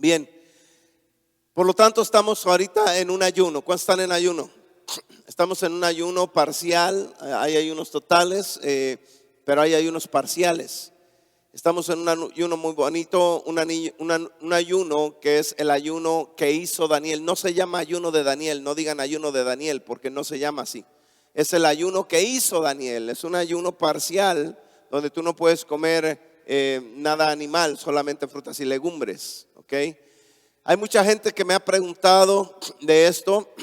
Bien, por lo tanto estamos ahorita en un ayuno. ¿Cuántos están en ayuno? Estamos en un ayuno parcial. Hay ayunos totales, pero hay ayunos parciales. Estamos en un ayuno muy bonito, un ayuno que es el ayuno que hizo Daniel. No se llama ayuno de Daniel, no digan ayuno de Daniel porque no se llama así. Es el ayuno que hizo Daniel, es un ayuno parcial donde tú no puedes comer nada animal, solamente frutas y legumbres, ¿ok? Hay mucha gente que me ha preguntado de esto,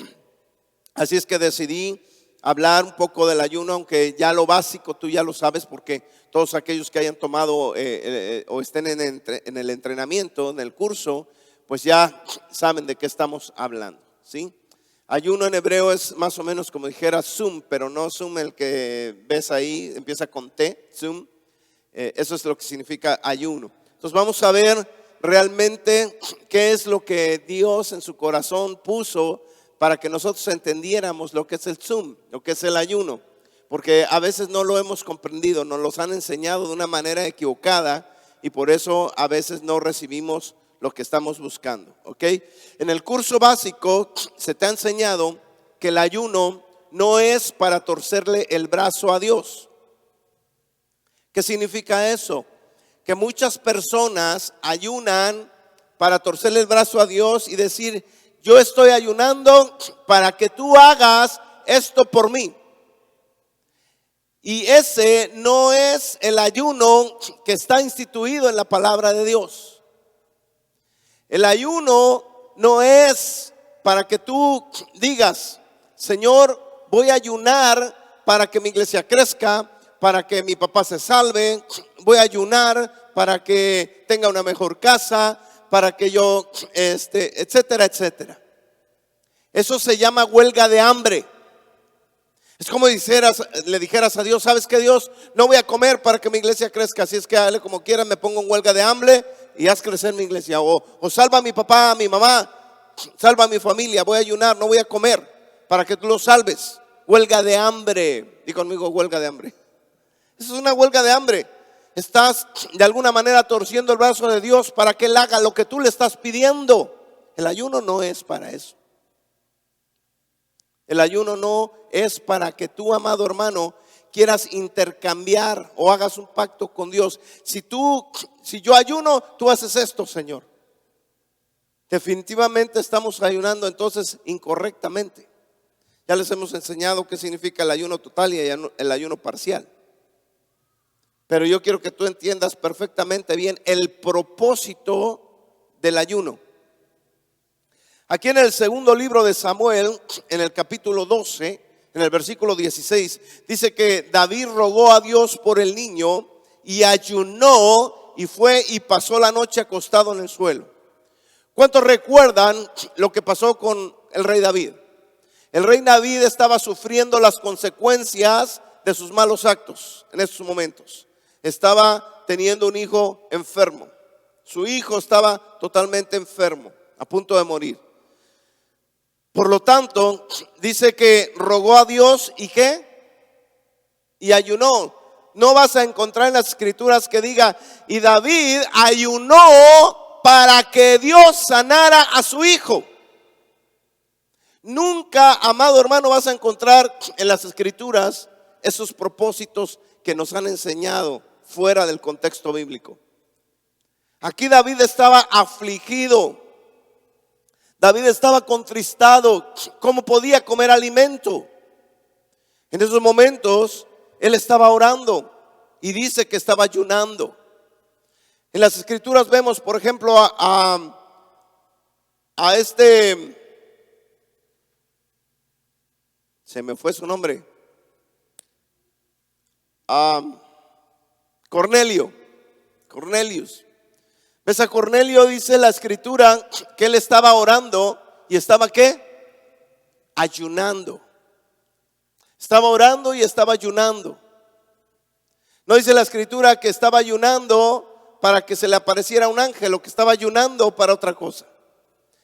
así es que decidí hablar un poco del ayuno, aunque ya lo básico tú ya lo sabes, porque todos aquellos que hayan tomado o estén en el entrenamiento, en el curso, pues ya saben de qué estamos hablando, ¿sí? Ayuno en hebreo es más o menos como dijera Zoom, pero no Zoom el que ves ahí, empieza con T, Zoom. Eso es lo que significa ayuno. Entonces vamos a ver realmente qué es lo que Dios en su corazón puso para que nosotros entendiéramos lo que es el Zoom, lo que es el ayuno. Porque a veces no lo hemos comprendido, nos los han enseñado de una manera equivocada y por eso a veces no recibimos lo que estamos buscando, ¿ok? En el curso básico se te ha enseñado que el ayuno no es para torcerle el brazo a Dios. ¿Qué significa eso? Que muchas personas ayunan para torcerle el brazo a Dios y decir, yo estoy ayunando para que tú hagas esto por mí. Y ese no es el ayuno que está instituido en la palabra de Dios. El ayuno no es para que tú digas, Señor, voy a ayunar para que mi iglesia crezca, para que mi papá se salve, voy a ayunar para que tenga una mejor casa, para que yo, etcétera, etcétera. Eso se llama huelga de hambre. Es como le dijeras a Dios, ¿sabes qué, Dios? No voy a comer para que mi iglesia crezca, así es que dale como quieras, me pongo en huelga de hambre y haz crecer mi iglesia. O salva a mi papá, a mi mamá, salva a mi familia, voy a ayunar, no voy a comer para que tú lo salves. Huelga de hambre. Di conmigo, huelga de hambre. Eso es una huelga de hambre. Estás de alguna manera torciendo el brazo de Dios para que Él haga lo que tú le estás pidiendo. El ayuno no es para eso. El ayuno no es para que tú, amado hermano, quieras intercambiar o hagas un pacto con Dios. Si yo ayuno, tú haces esto, Señor. Definitivamente estamos ayunando entonces incorrectamente. Ya les hemos enseñado qué significa el ayuno total y el ayuno parcial. Pero yo quiero que tú entiendas perfectamente bien el propósito del ayuno. Aquí en el segundo libro de Samuel, en el capítulo 12, en el versículo 16, dice que David rogó a Dios por el niño y ayunó y fue y pasó la noche acostado en el suelo. ¿Cuántos recuerdan lo que pasó con el rey David? El rey David estaba sufriendo las consecuencias de sus malos actos en estos momentos. Estaba teniendo un hijo enfermo. Su hijo estaba totalmente enfermo, a punto de morir. Por lo tanto, dice que rogó a Dios y ¿qué? Y ayunó. No vas a encontrar en las escrituras que diga, y David ayunó para que Dios sanara a su hijo. Nunca, amado hermano, vas a encontrar en las escrituras esos propósitos que nos han enseñado fuera del contexto bíblico. Aquí David estaba afligido. David estaba contristado. ¿Cómo podía comer alimento? En esos momentos él estaba orando y dice que estaba ayunando. En las escrituras vemos, por ejemplo, se me fue su nombre, Cornelius. ¿Ves a Cornelio? Dice la escritura que él estaba orando y estaba ¿qué? Ayunando. Estaba orando y estaba ayunando. No dice la escritura que estaba ayunando para que se le apareciera un ángel, o que estaba ayunando para otra cosa.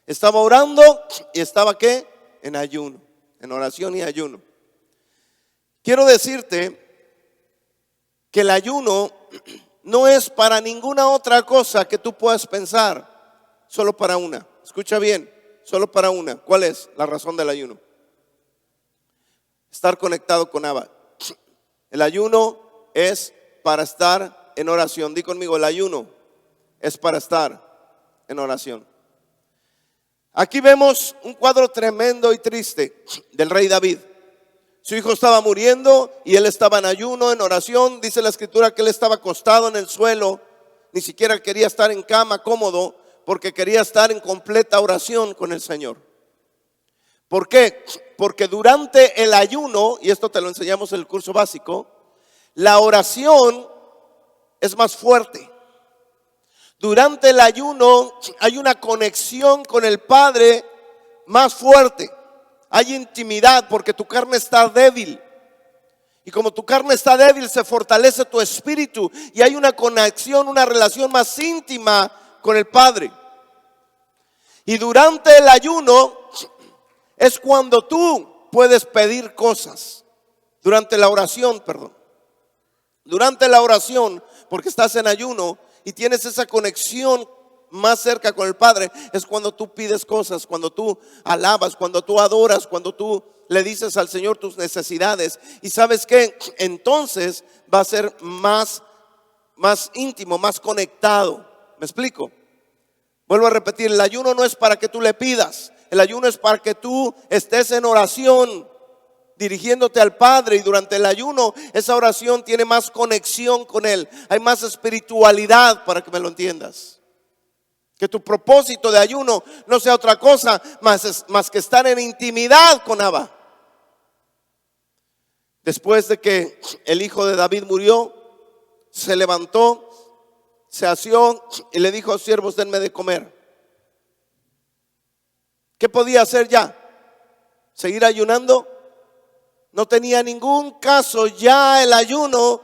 Estaba orando y estaba ¿qué? En ayuno, en oración y ayuno. Quiero decirte que el ayuno no es para ninguna otra cosa que tú puedas pensar, solo para una. Escucha bien, solo para una. ¿Cuál es la razón del ayuno? Estar conectado con Abba. El ayuno es para estar en oración. Di conmigo, el ayuno es para estar en oración. Aquí vemos un cuadro tremendo y triste del rey David. Su hijo estaba muriendo y él estaba en ayuno, en oración. Dice la escritura que él estaba acostado en el suelo. Ni siquiera quería estar en cama cómodo, porque quería estar en completa oración con el Señor. ¿Por qué? Porque durante el ayuno, y esto te lo enseñamos en el curso básico, la oración es más fuerte. Durante el ayuno hay una conexión con el Padre más fuerte. Hay intimidad porque tu carne está débil. Y como tu carne está débil, se fortalece tu espíritu. Y hay una conexión, una relación más íntima con el Padre. Y durante el ayuno es cuando tú puedes pedir cosas. Durante la oración, perdón. Durante la oración, porque estás en ayuno y tienes esa conexión más cerca con el Padre, es cuando tú pides cosas, cuando tú alabas, cuando tú adoras, cuando tú le dices al Señor tus necesidades. Y sabes que entonces va a ser más íntimo, más conectado. ¿Me explico? Vuelvo a repetir, el ayuno no es para que tú le pidas, el ayuno es para que tú estés en oración, dirigiéndote al Padre. Y durante el ayuno esa oración tiene más conexión con Él. Hay más espiritualidad, para que me lo entiendas. Que tu propósito de ayuno no sea otra cosa más que estar en intimidad con Abba. Después de que el hijo de David murió, se levantó, se asió y le dijo a los siervos: denme de comer. ¿Qué podía hacer ya? ¿Seguir ayunando? No tenía ningún caso ya el ayuno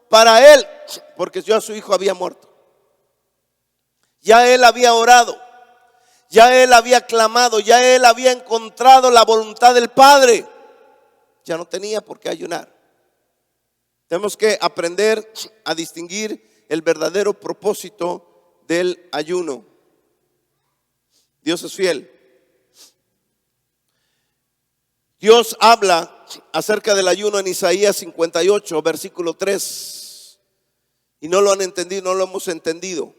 para él, porque ya su hijo había muerto. Ya él había orado, ya él había clamado, ya él había encontrado la voluntad del Padre. Ya no tenía por qué ayunar. Tenemos que aprender a distinguir el verdadero propósito del ayuno. Dios es fiel. Dios habla acerca del ayuno en Isaías 58, versículo 3. Y no lo han entendido, no lo hemos entendido.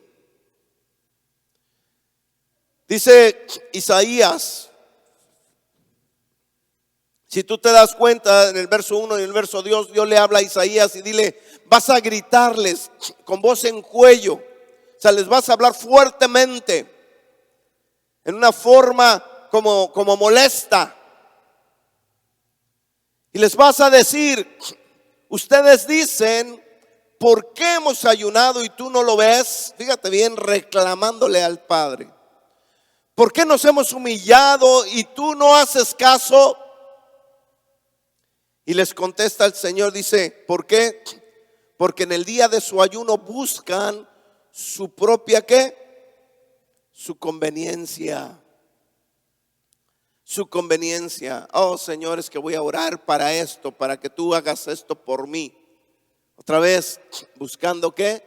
Dice Isaías, si tú te das cuenta, en el verso 1 y el verso 2, Dios le habla a Isaías y dile: vas a gritarles con voz en cuello. O sea, les vas a hablar fuertemente, en una forma como molesta. Y les vas a decir: ustedes dicen, ¿por qué hemos ayunado y tú no lo ves? Fíjate bien, reclamándole al Padre. ¿Por qué nos hemos humillado y tú no haces caso? Y les contesta el Señor, dice: ¿por qué? Porque en el día de su ayuno buscan su propia ¿qué? Su conveniencia. Su conveniencia. Oh, Señor, es que voy a orar para esto, para que tú hagas esto por mí. Otra vez, buscando ¿qué?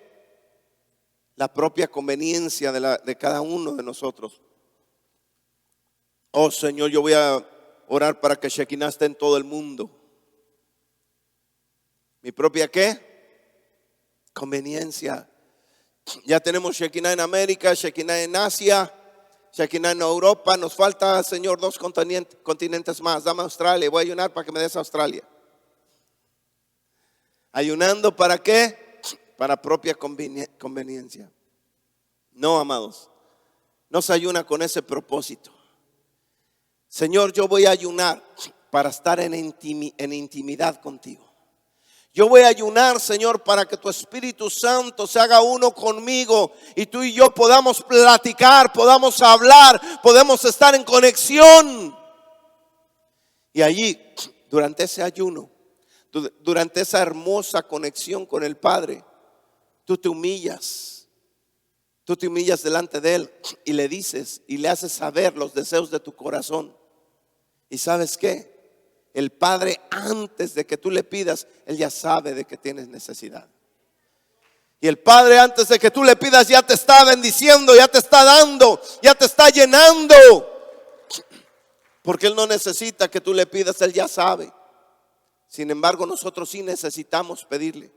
La propia conveniencia de cada uno de nosotros. Oh, Señor, yo voy a orar para que Shekinah esté en todo el mundo. ¿Mi propia qué? Conveniencia. Ya tenemos Shekinah en América, Shekinah en Asia, Shekinah en Europa. Nos falta, Señor, 2 continentes más. Dame Australia, voy a ayunar para que me des Australia. ¿Ayunando para qué? Para propia conveniencia. No, amados, no se ayuna con ese propósito. Señor, yo voy a ayunar para estar en intimidad contigo. Yo voy a ayunar, Señor, para que tu Espíritu Santo se haga uno conmigo y tú y yo podamos platicar, podamos hablar, podemos estar en conexión. Y allí, durante ese ayuno, durante esa hermosa conexión con el Padre, tú te humillas delante de Él y le dices y le haces saber los deseos de tu corazón. ¿Y sabes qué? El Padre, antes de que tú le pidas, Él ya sabe de que tienes necesidad. Y el Padre, antes de que tú le pidas, ya te está bendiciendo, ya te está dando, ya te está llenando. Porque Él no necesita que tú le pidas, Él ya sabe. Sin embargo, nosotros sí necesitamos pedirle.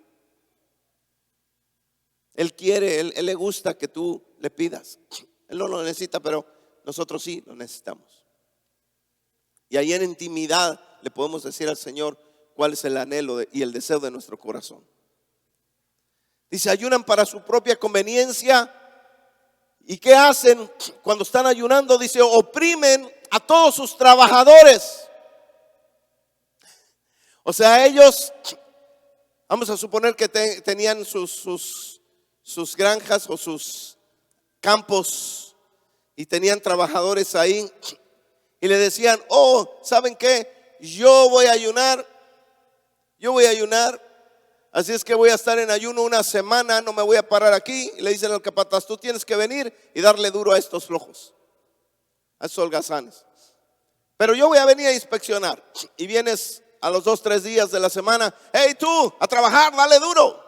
Él quiere, Él le gusta que tú le pidas. Él no lo necesita, pero nosotros sí lo necesitamos. Y ahí en intimidad le podemos decir al Señor cuál es el anhelo y el deseo de nuestro corazón. Dice, ayunan para su propia conveniencia. ¿Y qué hacen cuando están ayunando? Dice, oprimen a todos sus trabajadores. O sea, ellos, vamos a suponer que tenían sus granjas o sus campos y tenían trabajadores ahí. Y le decían, oh, ¿saben qué? Yo voy a ayunar. Así es que voy a estar en ayuno una semana, no me voy a parar aquí. Y le dicen al capataz, tú tienes que venir y darle duro a estos flojos, a estos holgazanes. Pero yo voy a venir a inspeccionar. Y vienes a los 2-3 días de la semana, hey tú, a trabajar, dale duro.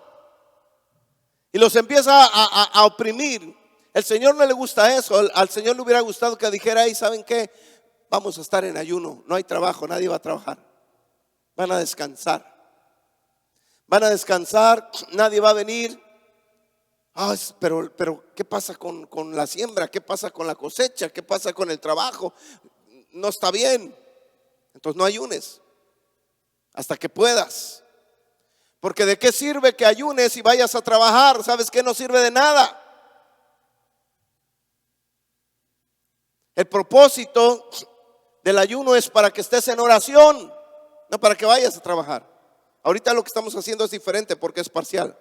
Y los empieza a oprimir. El Señor no le gusta eso. Al Señor le hubiera gustado que dijera, hey, ¿saben qué? Vamos a estar en ayuno, no hay trabajo, nadie va a trabajar. Van a descansar. Nadie va a venir. Pero ¿qué pasa con la siembra? ¿Qué pasa con la cosecha? ¿Qué pasa con el trabajo? No está bien. Entonces no ayunes hasta que puedas. Porque ¿de qué sirve que ayunes y vayas a trabajar? ¿Sabes qué? No sirve de nada. El propósito del ayuno es para que estés en oración, no para que vayas a trabajar. Ahorita lo que estamos haciendo es diferente porque es parcial.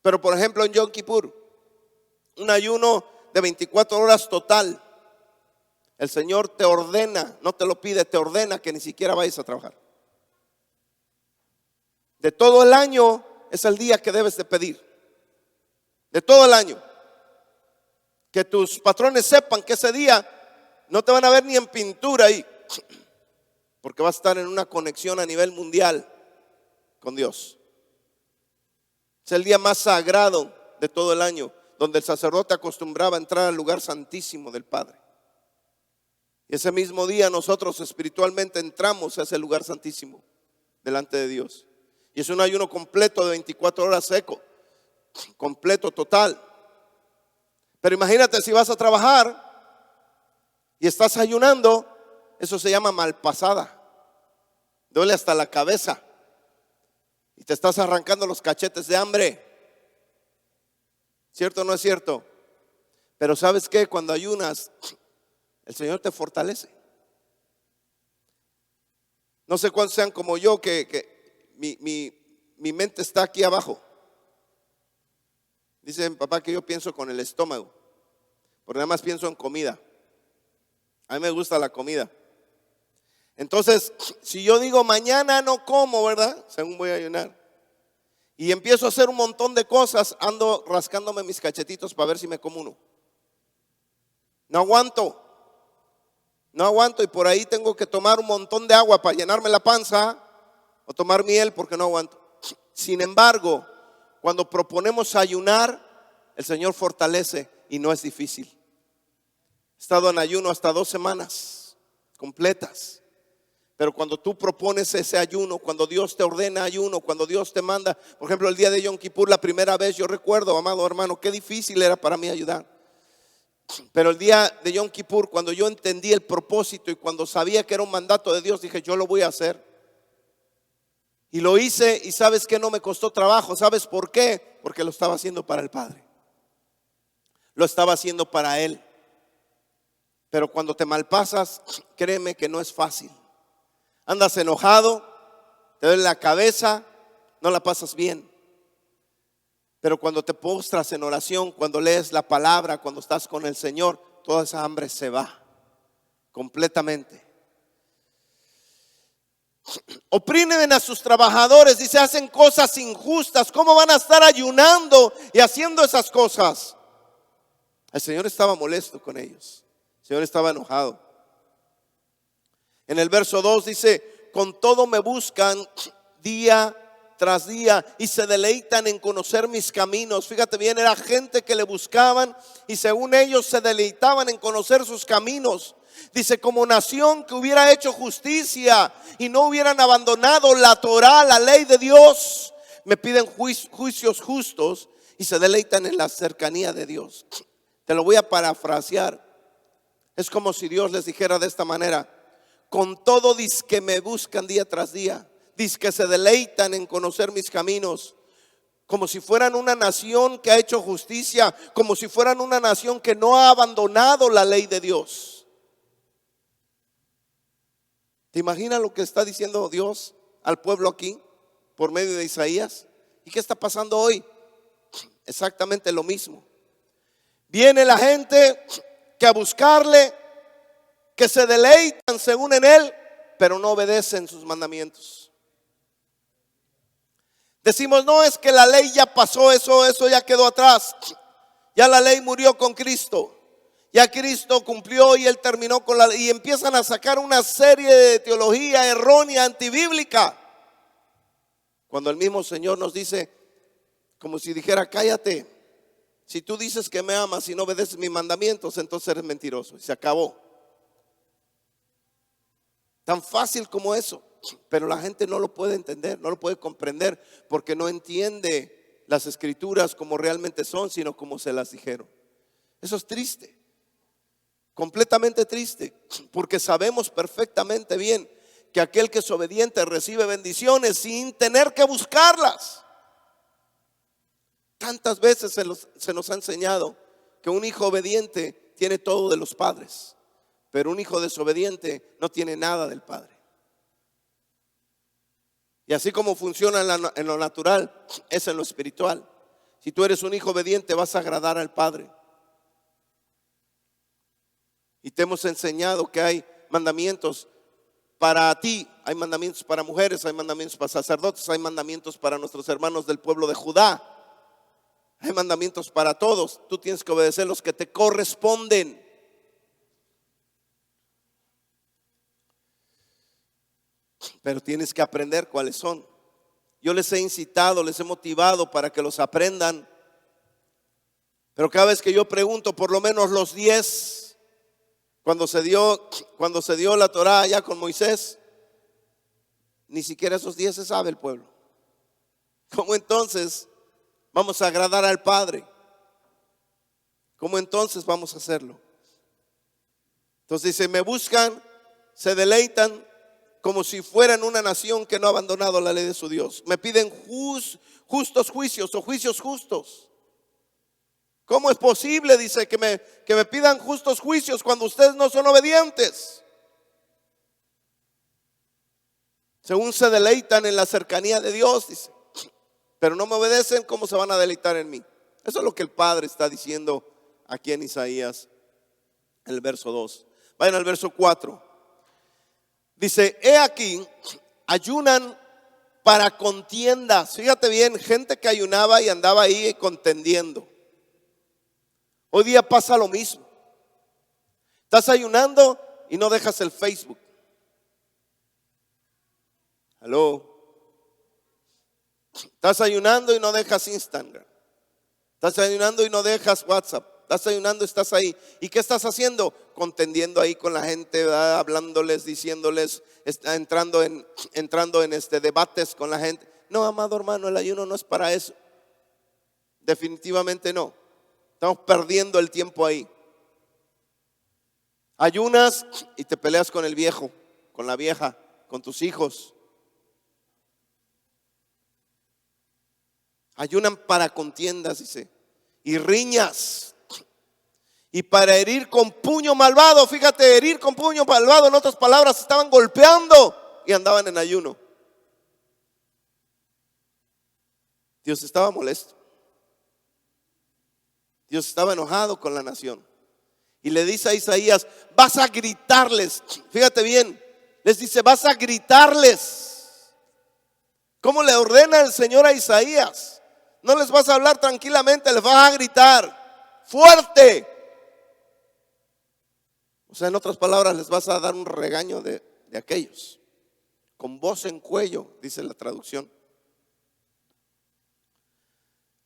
Pero por ejemplo en Yom Kippur, un ayuno de 24 horas total. El Señor te ordena, no te lo pide, te ordena que ni siquiera vayas a trabajar. De todo el año es el día que debes de pedir. De todo el año. Que tus patrones sepan que ese día no te van a ver ni en pintura ahí. Porque vas a estar en una conexión a nivel mundial con Dios. Es el día más sagrado de todo el año, donde el sacerdote acostumbraba a entrar al lugar santísimo del Padre. Y ese mismo día nosotros espiritualmente entramos a ese lugar santísimo delante de Dios. Y es un ayuno completo de 24 horas seco, completo, total. Pero imagínate si vas a trabajar y estás ayunando, eso se llama malpasada. Duele hasta la cabeza. Y te estás arrancando los cachetes de hambre. ¿Cierto o no es cierto? Pero ¿sabes qué? Cuando ayunas, el Señor te fortalece. No sé cuántos sean como yo, que mi mente está aquí abajo. Dice mi papá que yo pienso con el estómago, porque nada más pienso en comida. A mí me gusta la comida. Entonces, si yo digo mañana no como, ¿verdad? Según voy a ayunar, y empiezo a hacer un montón de cosas, ando rascándome mis cachetitos para ver si me como uno. No aguanto y por ahí tengo que tomar un montón de agua para llenarme la panza o tomar miel porque no aguanto. Sin embargo, cuando proponemos ayunar, el Señor fortalece y no es difícil. He estado en ayuno hasta 2 semanas completas. Pero cuando tú propones ese ayuno, cuando Dios te ordena ayuno, cuando Dios te manda, por ejemplo el día de Yom Kippur, la primera vez, yo recuerdo, amado hermano, qué difícil era para mí ayudar. Pero el día de Yom Kippur, cuando yo entendí el propósito y cuando sabía que era un mandato de Dios, dije, yo lo voy a hacer. Y lo hice, y sabes que no me costó trabajo. ¿Sabes por qué? Porque lo estaba haciendo para el Padre. Lo estaba haciendo para Él. Pero cuando te malpasas, créeme que no es fácil. Andas enojado, te duele la cabeza, no la pasas bien. Pero cuando te postras en oración, cuando lees la palabra, cuando estás con el Señor, toda esa hambre se va completamente. Oprimen a sus trabajadores, dice, hacen cosas injustas. ¿Cómo van a estar ayunando y haciendo esas cosas? El Señor estaba molesto con ellos. El Señor estaba enojado. En el verso 2 dice, con todo me buscan día tras día y se deleitan en conocer mis caminos. Fíjate bien, era gente que le buscaban y según ellos se deleitaban en conocer sus caminos. Dice, como nación que hubiera hecho justicia y no hubieran abandonado la Torá, la ley de Dios, me piden juicios justos y se deleitan en la cercanía de Dios. Te lo voy a parafrasear. Es como si Dios les dijera de esta manera: con todo dizque me buscan día tras día, dizque se deleitan en conocer mis caminos, como si fueran una nación que ha hecho justicia, como si fueran una nación que no ha abandonado la ley de Dios. ¿Te imaginas lo que está diciendo Dios al pueblo aquí por medio de Isaías? ¿Y qué está pasando hoy? Exactamente lo mismo. Viene la gente que a buscarle, que se deleitan según en él, pero no obedecen sus mandamientos. Decimos, no, es que la ley ya pasó, eso ya quedó atrás. Ya la ley murió con Cristo. Ya Cristo cumplió y él terminó con la ley. Y empiezan a sacar una serie de teología errónea, antibíblica. Cuando el mismo Señor nos dice, como si dijera, cállate. Si tú dices que me amas y no obedeces mis mandamientos, entonces eres mentiroso. Y se acabó. Tan fácil como eso. Pero la gente no lo puede entender, no lo puede comprender, porque no entiende las escrituras como realmente son, sino como se las dijeron. Eso es triste, completamente triste, porque sabemos perfectamente bien que aquel que es obediente recibe bendiciones sin tener que buscarlas. Tantas veces se nos ha enseñado que un hijo obediente tiene todo de los padres, pero un hijo desobediente no tiene nada del padre. Y así como funciona en lo natural, es en lo espiritual. Si tú eres un hijo obediente, vas a agradar al Padre. Y te hemos enseñado que hay mandamientos para ti, hay mandamientos para mujeres, hay mandamientos para sacerdotes, hay mandamientos para nuestros hermanos del pueblo de Judá. Hay mandamientos para todos. Tú tienes que obedecer los que te corresponden. Pero tienes que aprender cuáles son. Yo les he incitado, les he motivado para que los aprendan. Pero cada vez que yo pregunto, por lo menos los 10, cuando se dio la Torá ya con Moisés, ni siquiera esos 10 se sabe el pueblo. ¿Cómo entonces vamos a agradar al Padre? ¿Cómo entonces vamos a hacerlo? Entonces dice, me buscan, se deleitan, como si fueran una nación que no ha abandonado la ley de su Dios. Me piden justos juicios o juicios justos. ¿Cómo es posible? Dice que me pidan justos juicios cuando ustedes no son obedientes. Según se deleitan en la cercanía de Dios, dice, pero no me obedecen, ¿cómo se van a deleitar en mí? Eso es lo que el Padre está diciendo aquí en Isaías, en el verso 2. Vayan al verso 4. Dice, he aquí, ayunan para contiendas. Fíjate bien, gente que ayunaba y andaba ahí contendiendo. Hoy día pasa lo mismo. Estás ayunando y no dejas el Facebook. Aló. Estás ayunando y no dejas Instagram. Estás ayunando y no dejas WhatsApp. Estás ayunando, estás ahí. ¿Y qué estás haciendo? Contendiendo ahí con la gente, ¿verdad? Hablándoles, diciéndoles, entrando en debates con la gente. No, amado hermano, el ayuno no es para eso. Definitivamente no. Estamos perdiendo el tiempo ahí. Ayunas y te peleas con el viejo, con la vieja, con tus hijos. Ayunan para contiendas, dice, y riñas. Y para herir con puño malvado. Fíjate, herir con puño malvado, en otras palabras, estaban golpeando y andaban en ayuno. Dios estaba molesto. Dios estaba enojado con la nación. Y le dice a Isaías, vas a gritarles. Fíjate bien, les dice, vas a gritarles. ¿Cómo le ordena el Señor a Isaías? No les vas a hablar tranquilamente, les vas a gritar fuerte. O sea, en otras palabras, les vas a dar un regaño de aquellos. Con voz en cuello, dice la traducción.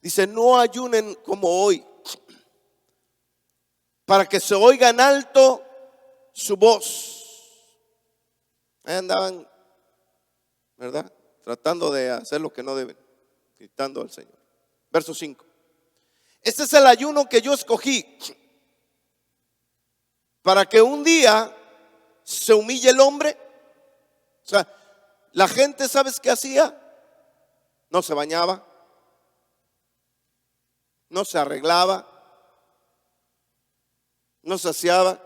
Dice, no ayunen como hoy, para que se oiga en alto su voz. Ahí andaban, ¿verdad? Tratando de hacer lo que no deben, gritando al Señor. Verso 5. Este es el ayuno que yo escogí, para que un día se humille el hombre. O sea, la gente, ¿sabes qué hacía? No se bañaba, no se arreglaba, no se aseaba,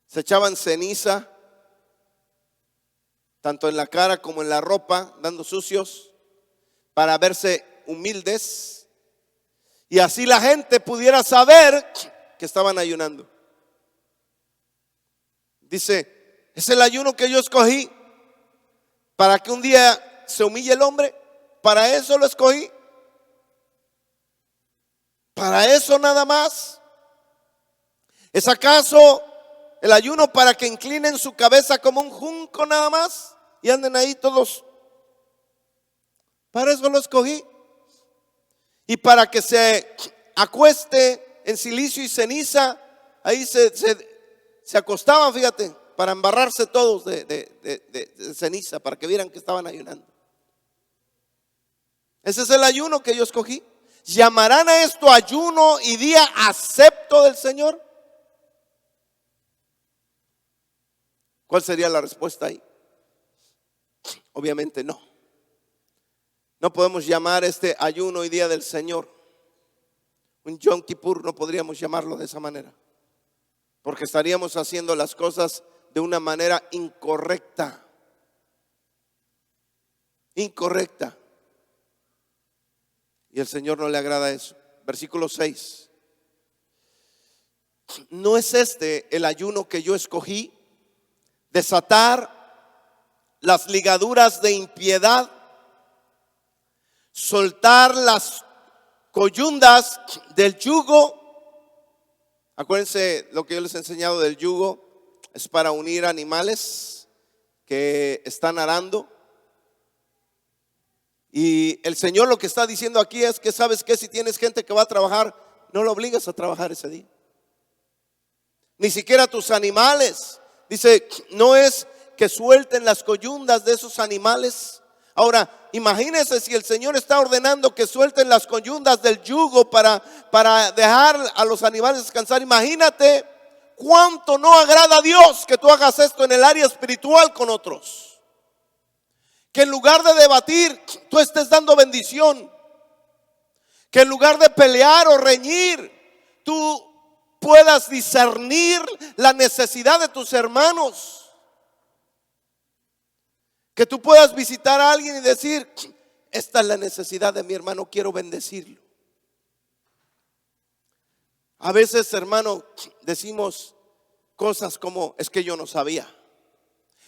se echaban ceniza, tanto en la cara como en la ropa, dando sucios, para verse humildes, y así la gente pudiera saber que estaban ayunando. Dice, es el ayuno que yo escogí, para que un día se humille el hombre. Para eso lo escogí, para eso nada más. ¿Es acaso el ayuno para que inclinen su cabeza como un junco nada más y anden ahí todos? Para eso lo escogí. Y para que se acueste en silicio y ceniza. Ahí se acostaban, fíjate, para embarrarse todos de ceniza, para que vieran que estaban ayunando. Ese es el ayuno que yo escogí. ¿Llamarán a esto ayuno y día acepto del Señor? ¿Cuál sería la respuesta ahí? Obviamente no. No podemos llamar este ayuno y día del Señor un Yom Kippur, no podríamos llamarlo de esa manera, porque estaríamos haciendo las cosas de una manera incorrecta. Incorrecta. Y el Señor no le agrada eso. Versículo 6. ¿No es este el ayuno que yo escogí? Desatar las ligaduras de impiedad, soltar las coyundas del yugo. Acuérdense lo que yo les he enseñado del yugo. Es para unir animales que están arando. Y el Señor lo que está diciendo aquí es que, ¿sabes qué? Si tienes gente que va a trabajar, no lo obligas a trabajar ese día. Ni siquiera tus animales. Dice, no es que suelten las coyundas de esos animales. Ahora, imagínense si el Señor está ordenando que suelten las coyundas del yugo para dejar a los animales descansar. Imagínate cuánto no agrada a Dios que tú hagas esto en el área espiritual con otros. Que en lugar de debatir, tú estés dando bendición. Que en lugar de pelear o reñir, tú puedas discernir la necesidad de tus hermanos. Que tú puedas visitar a alguien y decir, esta es la necesidad de mi hermano, quiero bendecirlo. A veces, hermano, decimos cosas como, es que yo no sabía,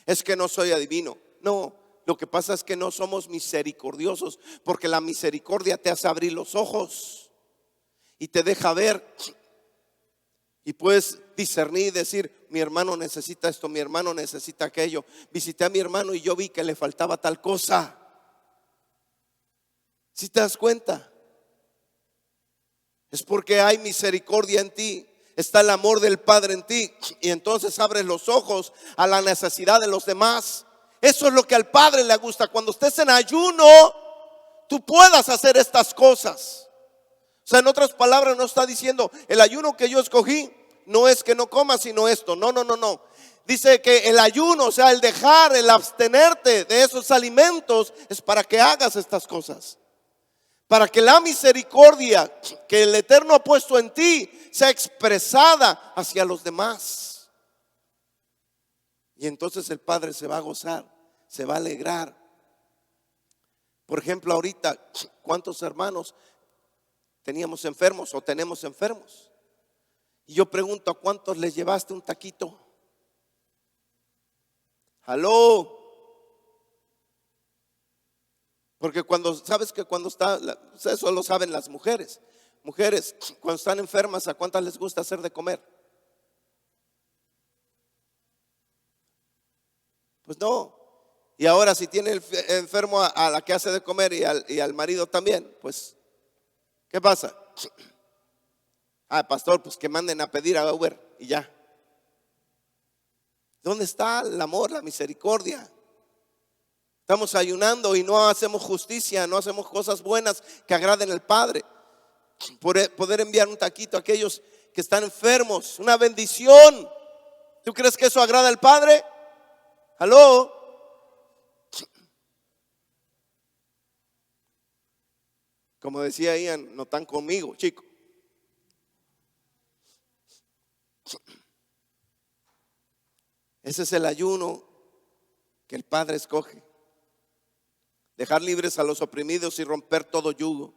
es que no soy adivino. No, lo que pasa es que no somos misericordiosos, porque la misericordia te hace abrir los ojos y te deja ver. Y puedes discernir y decir, mi hermano necesita esto, mi hermano necesita aquello. Visité a mi hermano y yo vi que le faltaba tal cosa. ¿Sí te das cuenta? Es porque hay misericordia en ti. Está el amor del Padre en ti. Y entonces abres los ojos a la necesidad de los demás. Eso es lo que al Padre le gusta. Cuando estés en ayuno, tú puedas hacer estas cosas. O sea, en otras palabras, no está diciendo el ayuno que yo escogí no es que no comas sino esto. No. Dice que el ayuno, o sea, el dejar, el abstenerte de esos alimentos es para que hagas estas cosas. Para que la misericordia que el Eterno ha puesto en ti sea expresada hacia los demás. Y entonces el Padre se va a gozar, se va a alegrar. Por ejemplo, ahorita, ¿cuántos hermanos teníamos enfermos o tenemos enfermos? Y yo pregunto, ¿a cuántos les llevaste un taquito? Aló. Porque sabes que cuando está, eso lo saben las mujeres. Mujeres, cuando están enfermas, ¿a cuántas les gusta hacer de comer? Pues no. Y ahora si tiene enfermo a la que hace de comer y al marido también, pues, ¿qué pasa? Pastor, pues que manden a pedir a Uber y ya. ¿Dónde está el amor, la misericordia? Estamos ayunando y no hacemos justicia, no hacemos cosas buenas que agraden al Padre. Poder enviar un taquito a aquellos que están enfermos, una bendición. ¿Tú crees que eso agrada al Padre? ¿Aló? Como decía Ian, no están conmigo, chicos. Ese es el ayuno que el Padre escoge. Dejar libres a los oprimidos y romper todo yugo.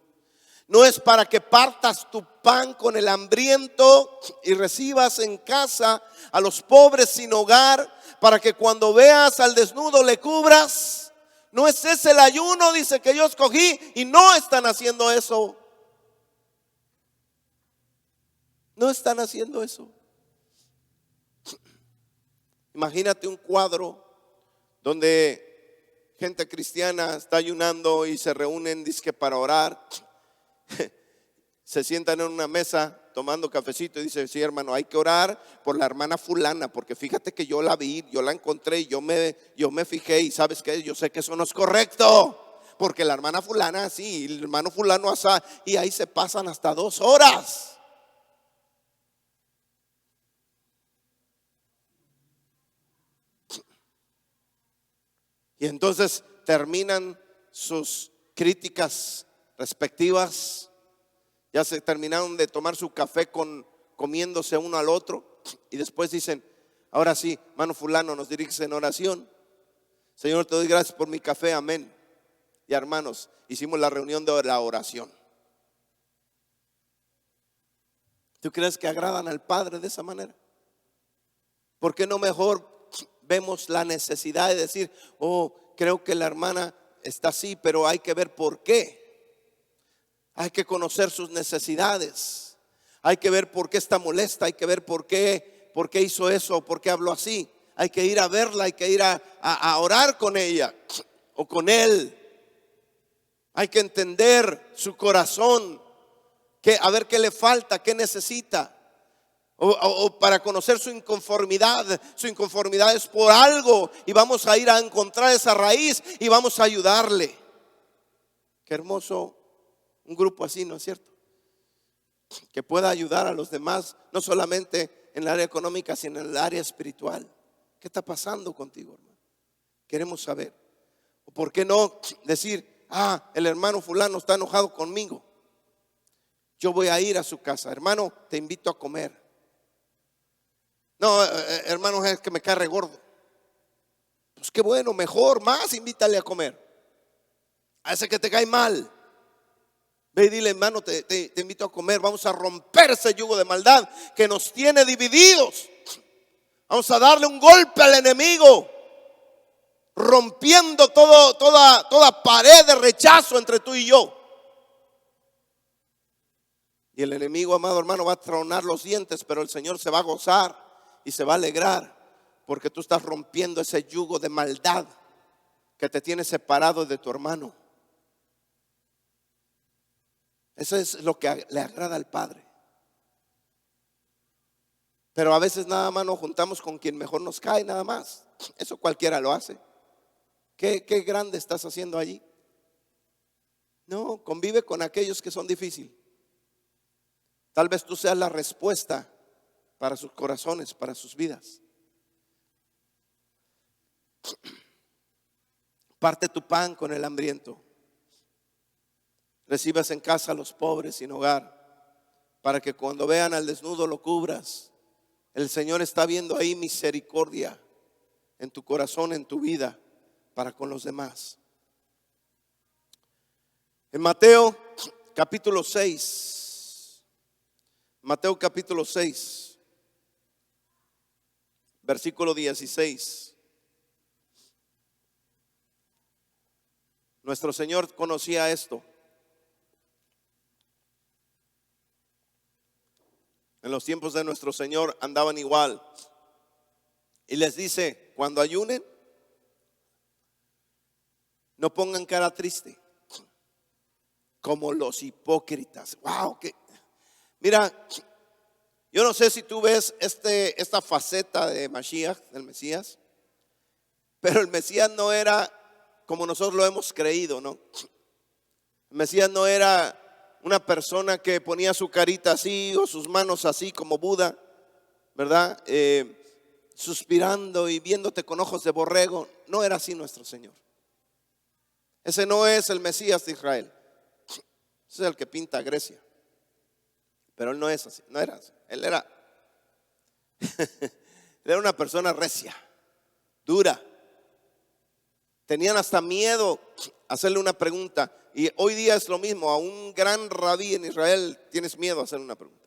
No es para que partas tu pan con el hambriento y recibas en casa a los pobres sin hogar, para que cuando veas al desnudo le cubras. No es ese el ayuno, dice, que yo escogí, y no están haciendo eso. No están haciendo eso. Imagínate un cuadro donde gente cristiana está ayunando y se reúnen, dizque para orar. Se sientan en una mesa tomando cafecito y dice: sí, hermano, hay que orar por la hermana fulana, porque fíjate que yo la vi, yo la encontré y yo me fijé, y sabes qué, yo sé que eso no es correcto, porque la hermana fulana así, el hermano fulano así, y ahí se pasan hasta 2 horas. Y entonces terminan sus críticas respectivas. Ya se terminaron de tomar su café comiéndose uno al otro. Y después dicen: ahora sí, hermano fulano, nos diriges en oración. Señor, te doy gracias por mi café, amén. Y hermanos, hicimos la reunión de la oración. ¿Tú crees que agradan al Padre de esa manera? ¿Por qué no mejor vemos la necesidad de decir: oh, creo que la hermana está así, pero hay que ver por qué? Hay que conocer sus necesidades. Hay que ver por qué está molesta. Hay que ver por qué hizo eso, por qué habló así. Hay que ir a verla, hay que ir a orar con ella o con él. Hay que entender su corazón, a ver qué le falta, qué necesita. O para conocer su inconformidad. Su inconformidad es por algo, y vamos a ir a encontrar esa raíz y vamos a ayudarle. Qué hermoso un grupo así, ¿no es cierto? Que pueda ayudar a los demás, no solamente en el área económica, sino en el área espiritual. ¿Qué está pasando contigo, hermano? Queremos saber. ¿O por qué no decir: el hermano fulano está enojado conmigo, yo voy a ir a su casa, hermano, te invito a comer? No, hermano, es que me cae re gordo. Pues qué bueno, mejor, más invítale a comer. A ese que te cae mal, ve y dile: hermano, te invito a comer. Vamos a romper ese yugo de maldad que nos tiene divididos. Vamos a darle un golpe al enemigo, rompiendo toda pared de rechazo entre tú y yo. Y el enemigo, amado hermano, va a tronar los dientes, pero el Señor se va a gozar y se va a alegrar, porque tú estás rompiendo ese yugo de maldad que te tiene separado de tu hermano. Eso es lo que le agrada al Padre. Pero a veces nada más nos juntamos con quien mejor nos cae, nada más. Eso cualquiera lo hace. ¿Qué grande estás haciendo allí? No, convive con aquellos que son difíciles. Tal vez tú seas la respuesta para sus corazones, para sus vidas. Parte tu pan con el hambriento. Recibas en casa a los pobres sin hogar, para que cuando vean al desnudo lo cubras. El Señor está viendo ahí misericordia en tu corazón, en tu vida, para con los demás. En Mateo capítulo 6, Mateo capítulo 6, versículo 16. Nuestro Señor conocía esto. En los tiempos de nuestro Señor andaban igual. Y les dice: cuando ayunen, No pongan cara triste como los hipócritas. Wow, mira, yo no sé si tú ves esta faceta de Mashiach, del Mesías, pero el Mesías no era como nosotros lo hemos creído, ¿no? El Mesías no era una persona que ponía su carita así o sus manos así como Buda, ¿verdad? Suspirando y viéndote con ojos de borrego. No era así nuestro Señor. Ese no es el Mesías de Israel. Ese es el que pinta Grecia. Pero él no es así, no era así. Él era una persona recia, dura. Tenían hasta miedo hacerle una pregunta. Y hoy día es lo mismo. A un gran rabí en Israel tienes miedo a hacerle una pregunta.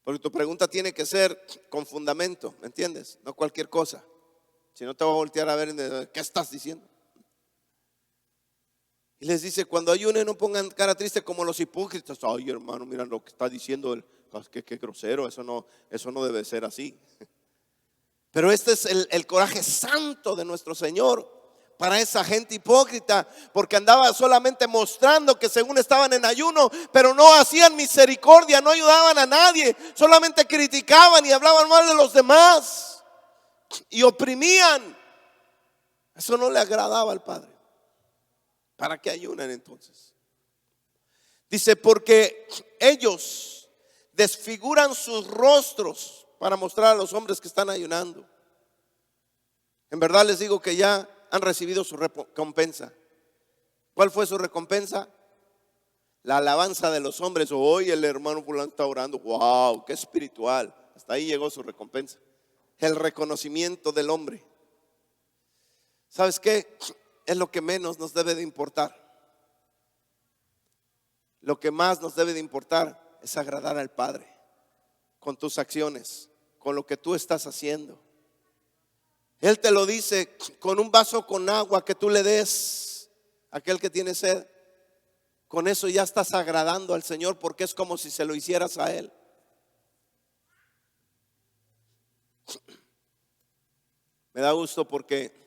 Porque tu pregunta tiene que ser con fundamento, ¿me entiendes? No cualquier cosa. Si no te va a voltear a ver, ¿qué estás diciendo? Y les dice, cuando ayunen no pongan cara triste como los hipócritas. Ay, hermano, mira lo que está diciendo él. Qué grosero, eso no debe ser así. Pero este es el coraje santo de nuestro Señor para esa gente hipócrita, porque andaba solamente mostrando que según estaban en ayuno, pero no hacían misericordia, no ayudaban a nadie, solamente criticaban y hablaban mal de los demás y oprimían. Eso no le agradaba al Padre. ¿Para qué ayunan entonces? Dice, porque ellos desfiguran sus rostros para mostrar a los hombres que están ayunando. En verdad les digo que ya han recibido su recompensa. ¿Cuál fue su recompensa? La alabanza de los hombres. Hoy el hermano fulano está orando. Wow, qué espiritual. Hasta ahí llegó su recompensa. El reconocimiento del hombre. ¿Sabes qué? Es lo que menos nos debe de importar. Lo que más nos debe de importar es agradar al Padre con tus acciones, con lo que tú estás haciendo. Él te lo dice con un vaso con agua que tú le des a aquel que tiene sed. Con eso ya estás agradando al Señor, porque es como si se lo hicieras a Él. Me da gusto porque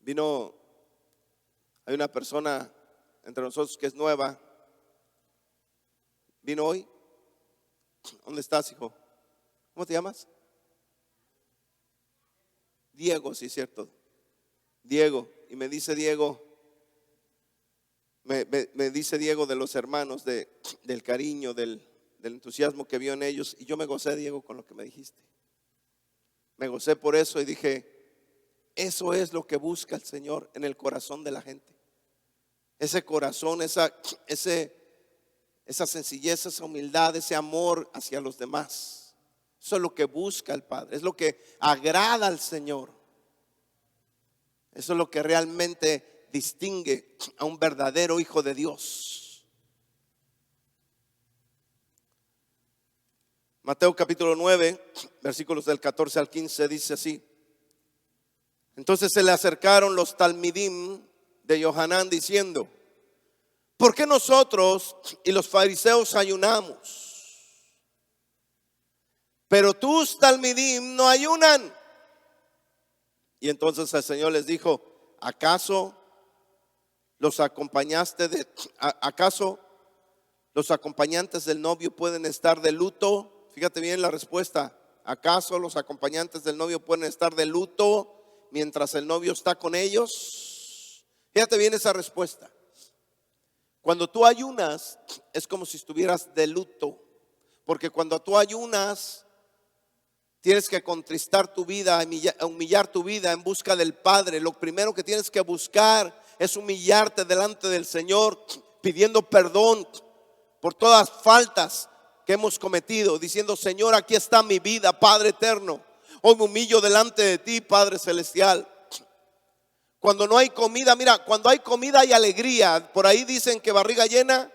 hay una persona entre nosotros que es nueva. Vino hoy. ¿Dónde estás, hijo? ¿Cómo te llamas? Diego, sí, cierto. Diego. Y me dice Diego, me dice Diego de los hermanos, del cariño, del entusiasmo que vio en ellos. Y yo me gocé, Diego, con lo que me dijiste. Me gocé por eso y dije, eso es lo que busca el Señor en el corazón de la gente. Ese corazón, esa sencillez, esa humildad, ese amor hacia los demás. Eso es lo que busca el Padre, es lo que agrada al Señor. Eso es lo que realmente distingue a un verdadero hijo de Dios. Mateo capítulo 9, versículos del 14 al 15 dice así. Entonces se le acercaron los talmidim de Yohanan diciendo, ¿por qué nosotros y los fariseos ayunamos, pero tus talmidim no ayunan? Y entonces el Señor les dijo, ¿acaso los acompañantes del novio pueden estar de luto? Fíjate bien la respuesta. ¿Acaso los acompañantes del novio pueden estar de luto mientras el novio está con ellos? Fíjate bien esa respuesta. Cuando tú ayunas es como si estuvieras de luto, porque cuando tú ayunas tienes que contristar tu vida, humillar tu vida en busca del Padre. Lo primero que tienes que buscar es humillarte delante del Señor, pidiendo perdón por todas las faltas que hemos cometido, diciendo, Señor, aquí está mi vida, Padre eterno. Hoy me humillo delante de ti, Padre celestial. Cuando no hay comida, mira, cuando hay comida hay alegría. Por ahí dicen que barriga llena.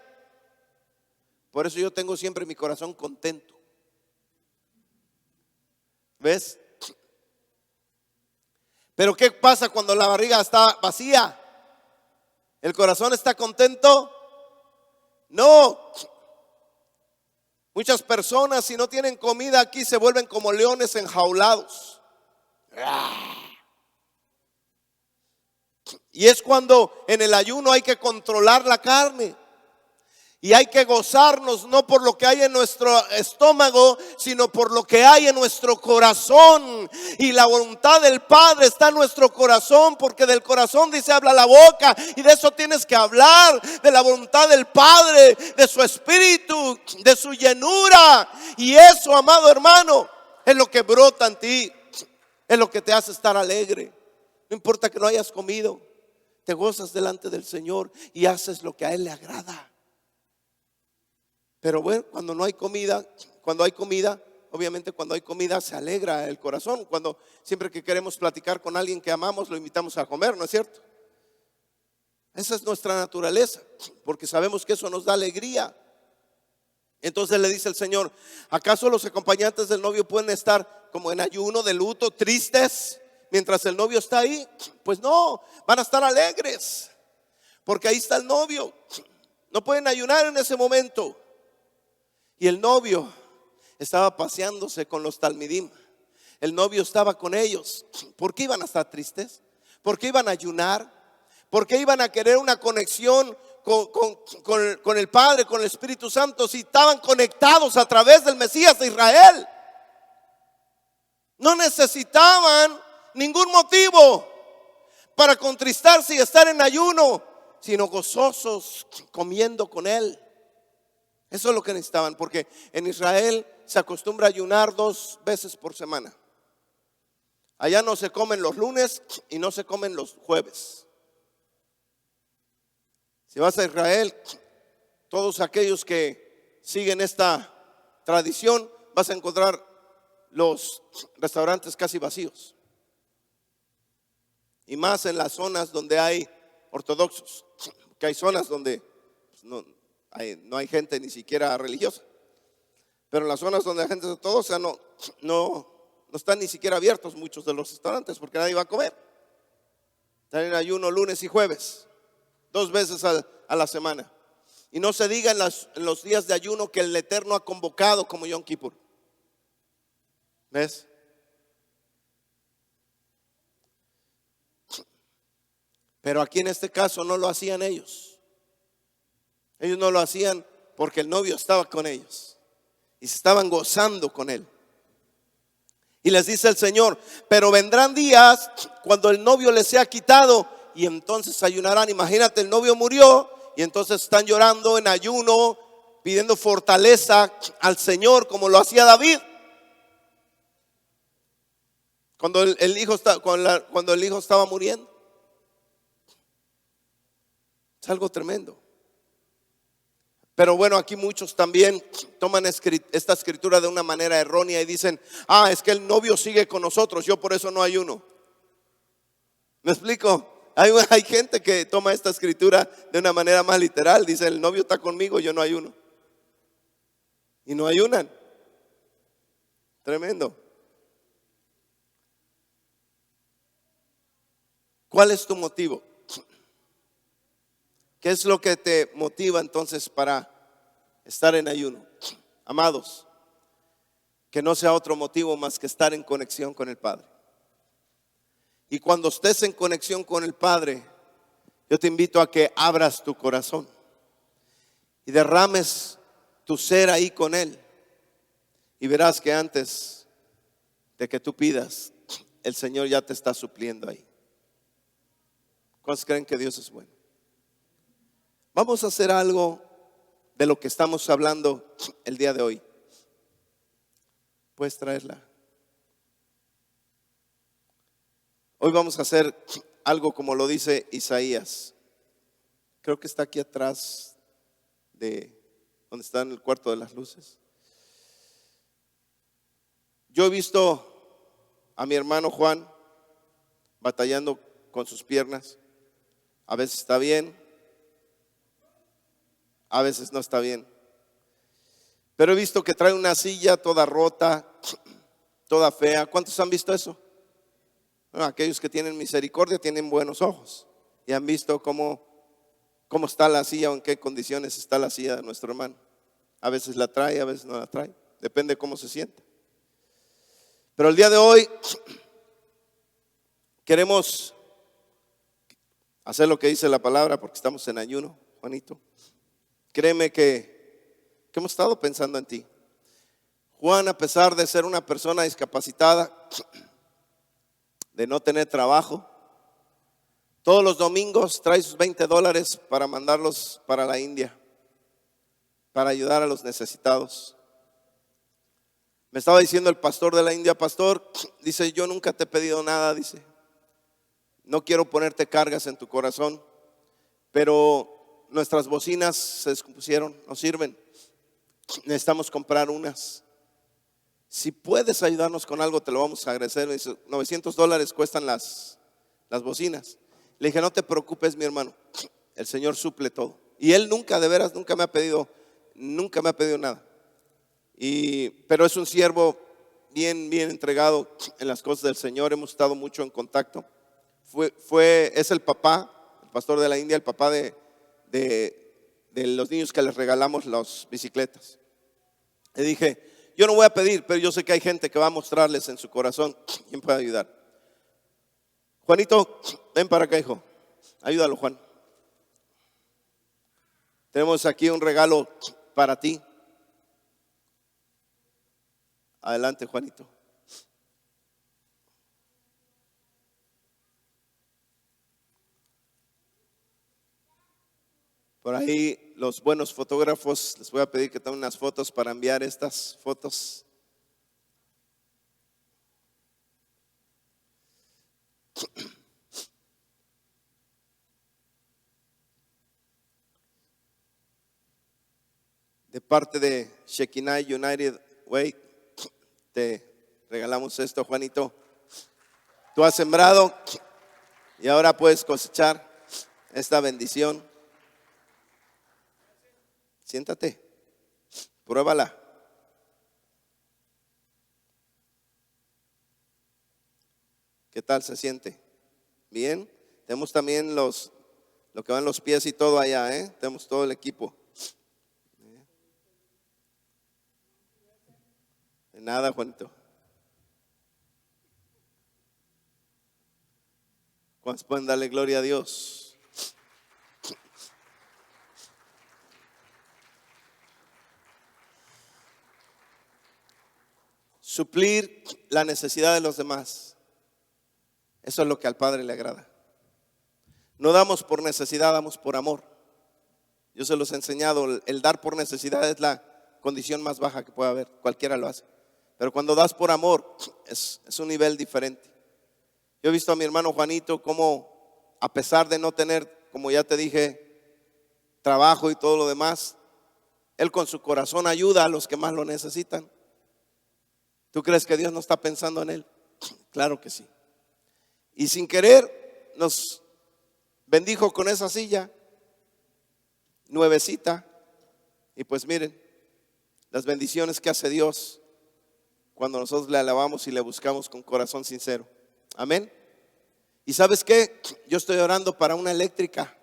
Por eso yo tengo siempre mi corazón contento. ¿Ves? Pero ¿qué pasa cuando la barriga está vacía? ¿El corazón está contento? No. Muchas personas, si no tienen comida aquí, se vuelven como leones enjaulados. Y es cuando en el ayuno hay que controlar la carne. Y hay que gozarnos no por lo que hay en nuestro estómago, sino por lo que hay en nuestro corazón. Y la voluntad del Padre está en nuestro corazón, porque del corazón, dice, habla la boca. Y de eso tienes que hablar, de la voluntad del Padre, de su espíritu, de su llenura. Y eso, amado hermano, es lo que brota en ti, es lo que te hace estar alegre. No importa que no hayas comido, te gozas delante del Señor y haces lo que a Él le agrada. Pero bueno, cuando no hay comida, obviamente cuando hay comida se alegra el corazón. Siempre que queremos platicar con alguien que amamos, lo invitamos a comer, ¿no es cierto? Esa es nuestra naturaleza, porque sabemos que eso nos da alegría. Entonces le dice el Señor: ¿acaso los acompañantes del novio pueden estar como en ayuno, de luto, tristes, mientras el novio está ahí? Pues no, van a estar alegres, porque ahí está el novio. No pueden ayunar en ese momento. Y el novio estaba paseándose con los talmidim. El novio estaba con ellos. ¿Por qué iban a estar tristes? ¿Por qué iban a ayunar? ¿Por qué iban a querer una conexión con el Padre, con el Espíritu Santo, si estaban conectados a través del Mesías de Israel? No necesitaban ningún motivo para contristarse y estar en ayuno, sino gozosos comiendo con Él. Eso es lo que necesitaban, porque en Israel se acostumbra a ayunar 2 veces por semana. Allá no se comen los lunes y no se comen los jueves. Si vas a Israel, todos aquellos que siguen esta tradición, vas a encontrar los restaurantes casi vacíos. Y más en las zonas donde hay ortodoxos, que hay zonas donde pues, no hay gente ni siquiera religiosa. Pero en las zonas donde hay gente de todo, o sea, no están ni siquiera abiertos muchos de los restaurantes, porque nadie va a comer. Están en ayuno lunes y jueves, 2 veces a la semana. Y no se diga en los días de ayuno que el Eterno ha convocado como Yom Kippur. ¿Ves? Pero aquí en este caso no lo hacían ellos. Ellos no lo hacían porque el novio estaba con ellos y se estaban gozando con él. Y les dice el Señor: pero vendrán días cuando el novio les sea quitado y entonces ayunarán. Imagínate, el novio murió y entonces están llorando en ayuno, pidiendo fortaleza al Señor, como lo hacía David cuando el hijo estaba muriendo. Es algo tremendo. Pero bueno, aquí muchos también toman esta escritura de una manera errónea y dicen: es que el novio sigue con nosotros, yo por eso no ayuno. ¿Me explico? Hay gente que toma esta escritura de una manera más literal. Dice: el novio está conmigo, yo no ayuno. Y no ayunan. Tremendo. ¿Cuál es tu motivo? ¿Qué es lo que te motiva entonces para estar en ayuno? Amados, que no sea otro motivo más que estar en conexión con el Padre. Y cuando estés en conexión con el Padre, yo te invito a que abras tu corazón y derrames tu ser ahí con Él. Y verás que antes de que tú pidas, el Señor ya te está supliendo ahí. ¿Cuántos creen que Dios es bueno? Vamos a hacer algo de lo que estamos hablando el día de hoy. ¿Puedes traerla? Hoy vamos a hacer algo como lo dice Isaías. Creo que está aquí atrás de donde está en el cuarto de las luces. Yo he visto a mi hermano Juan batallando con sus piernas. A veces está bien, a veces no está bien. Pero he visto que trae una silla toda rota, toda fea. ¿Cuántos han visto eso? Bueno, aquellos que tienen misericordia tienen buenos ojos y han visto cómo está la silla o en qué condiciones está la silla de nuestro hermano. A veces la trae, a veces no la trae. Depende de cómo se sienta. Pero el día de hoy queremos hacer lo que dice la palabra porque estamos en ayuno, Juanito. Créeme que hemos estado pensando en ti. Juan, a pesar de ser una persona discapacitada, de no tener trabajo, todos los domingos trae sus $20 para mandarlos para la India, para ayudar a los necesitados. Me estaba diciendo el pastor de la India: pastor, dice, yo nunca te he pedido nada, dice, no quiero ponerte cargas en tu corazón, pero nuestras bocinas se descompusieron, no sirven, necesitamos comprar unas. Si puedes ayudarnos con algo, te lo vamos a agradecer. Me dice, $900 cuestan las bocinas. Le dije, no te preocupes, mi hermano, el Señor suple todo. Y él nunca, de veras, nunca me ha pedido nada. Pero es un siervo bien entregado en las cosas del Señor. Hemos estado mucho en contacto. Es el papá, el pastor de la India, el papá de los niños que les regalamos las bicicletas. Le dije, yo no voy a pedir, pero yo sé que hay gente que va a mostrarles en su corazón quién puede ayudar. Juanito, ven para acá, hijo. Ayúdalo, Juan. Tenemos aquí un regalo para ti. Adelante, Juanito. Por ahí los buenos fotógrafos, les voy a pedir que tomen unas fotos para enviar estas fotos. De parte de Shekinah United Way, te regalamos esto, Juanito. Tú has sembrado y ahora puedes cosechar esta bendición. Siéntate, pruébala. ¿Qué tal se siente? Bien. Tenemos también lo que van los pies y todo allá, tenemos todo el equipo. De nada, Juanito. ¿Cuántos pueden darle gloria a Dios? Suplir la necesidad de los demás. Eso es lo que al Padre le agrada. No damos por necesidad, damos por amor. Yo se los he enseñado, el dar por necesidad es la condición más baja que puede haber, cualquiera lo hace. Pero cuando das por amor es un nivel diferente. Yo he visto a mi hermano Juanito como, a pesar de no tener, como ya te dije, trabajo y todo lo demás, él con su corazón ayuda a los que más lo necesitan. ¿Tú crees que Dios no está pensando en él? Claro que sí. Y sin querer nos bendijo con esa silla nuevecita. Y pues miren las bendiciones que hace Dios cuando nosotros le alabamos y le buscamos con corazón sincero. Amén. ¿Y sabes qué? Yo estoy orando para una eléctrica.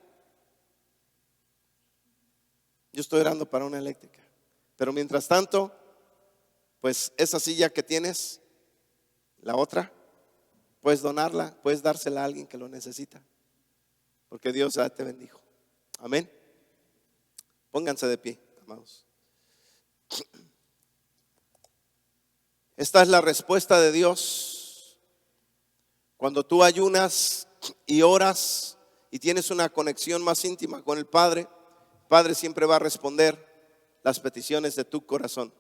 Pero mientras tanto, pues esa silla que tienes, la otra, puedes donarla, puedes dársela a alguien que lo necesita, porque Dios ya te bendijo. Amén. Pónganse de pie, amados. Esta es la respuesta de Dios. Cuando tú ayunas y oras y tienes una conexión más íntima con el Padre siempre va a responder las peticiones de tu corazón.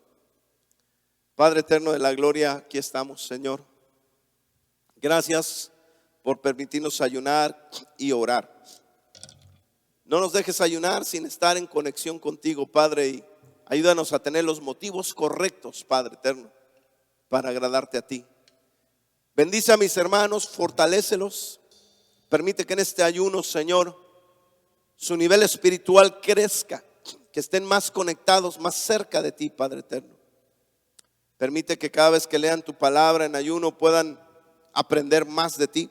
Padre eterno de la gloria, aquí estamos, Señor. Gracias por permitirnos ayunar y orar. No nos dejes ayunar sin estar en conexión contigo, Padre, y ayúdanos a tener los motivos correctos, Padre eterno, para agradarte a ti. Bendice a mis hermanos, fortalécelos. Permite que en este ayuno, Señor, su nivel espiritual crezca, que estén más conectados, más cerca de ti, Padre eterno. Permite que cada vez que lean tu palabra en ayuno puedan aprender más de ti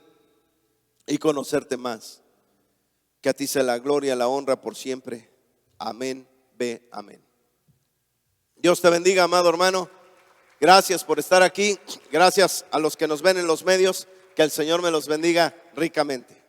y conocerte más. Que a ti sea la gloria, la honra por siempre. Amén, ve, amén. Dios te bendiga, amado hermano. Gracias por estar aquí. Gracias a los que nos ven en los medios. Que el Señor me los bendiga ricamente.